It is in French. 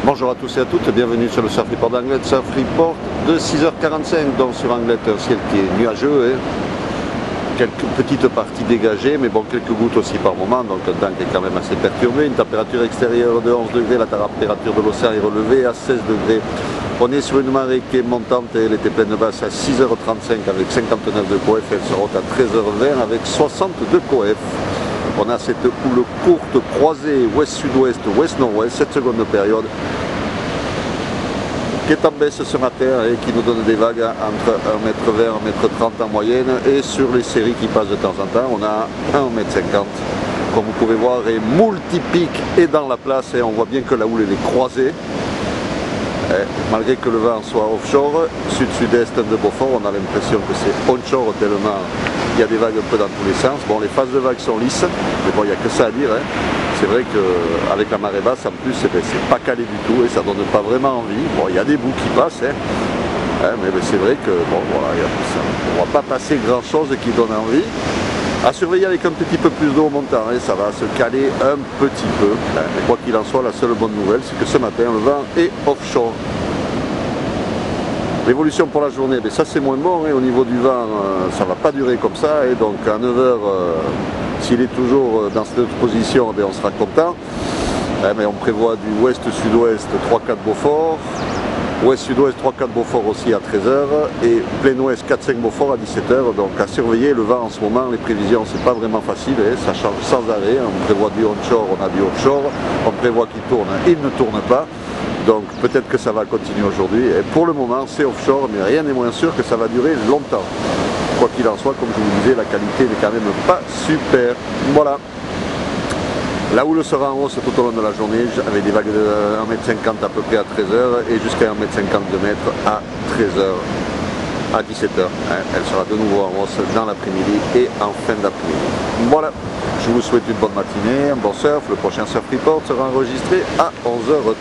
Bonjour à tous et à toutes, bienvenue sur le Surf Report d'Anglet, Surf Report de 6h45, donc sur Anglet, un ciel qui est nuageux, quelques petites parties dégagées, mais bon, quelques gouttes aussi par moment, donc un temps qui est quand même assez perturbé, une température extérieure de 11 degrés, la température de l'océan est relevée à 16 degrés. On est sur une marée qui est montante et elle était pleine basse à 6h35 avec 59 de coef, elle sera haute à 13h20 avec 60 de coef. On a cette houle courte croisée ouest-sud-ouest, ouest-nord-ouest, cette seconde période qui est en baisse ce matin et qui nous donne des vagues entre 1m20 et 1m30 en moyenne, et sur les séries qui passent de temps en temps on a 1m50 comme vous pouvez voir, et multi-pique est dans la place et on voit bien que la houle elle est croisée. Malgré que le vent soit offshore, sud-sud-est de Beaufort, on a l'impression que c'est onshore tellement il y a des vagues un peu dans tous les sens. Bon, les phases de vagues sont lisses, mais bon, il n'y a que ça à dire. C'est vrai qu'avec la marée basse, en plus, c'est pas calé du tout et ça donne pas vraiment envie. Bon, il y a des bouts qui passent, mais c'est vrai que, bon, voilà, on va pas passer grand-chose qui donne envie. À surveiller avec un petit peu plus d'eau montant, ça va se caler un petit peu. Mais quoi qu'il en soit, la seule bonne nouvelle, c'est que ce matin, le vent est offshore. L'évolution pour la journée, mais ça c'est moins bon, au niveau du vent, ça ne va pas durer comme ça, et donc à 9h, s'il est toujours dans cette position, on sera content. Mais on prévoit du ouest-sud-ouest 3-4 Beaufort, ouest-sud-ouest 3-4 Beaufort aussi à 13h, et plein ouest 4-5 Beaufort à 17h, donc à surveiller. Le vent en ce moment, les prévisions c'est pas vraiment facile, ça change sans arrêt, on prévoit du onshore, on a du offshore, on prévoit qu'il tourne, il ne tourne pas, donc peut-être que ça va continuer aujourd'hui, et pour le moment c'est offshore, mais rien n'est moins sûr que ça va durer longtemps. Quoi qu'il en soit, comme je vous disais, la qualité n'est quand même pas super. Voilà. La houle sera en hausse tout au long de la journée, avec des vagues de 1m50 à peu près à 13h et jusqu'à 1m50 de mètres à 13h, à 17h. Elle sera de nouveau en hausse dans l'après-midi et en fin d'après-midi. Voilà, je vous souhaite une bonne matinée, un bon surf. Le prochain Surf Report sera enregistré à 11h30.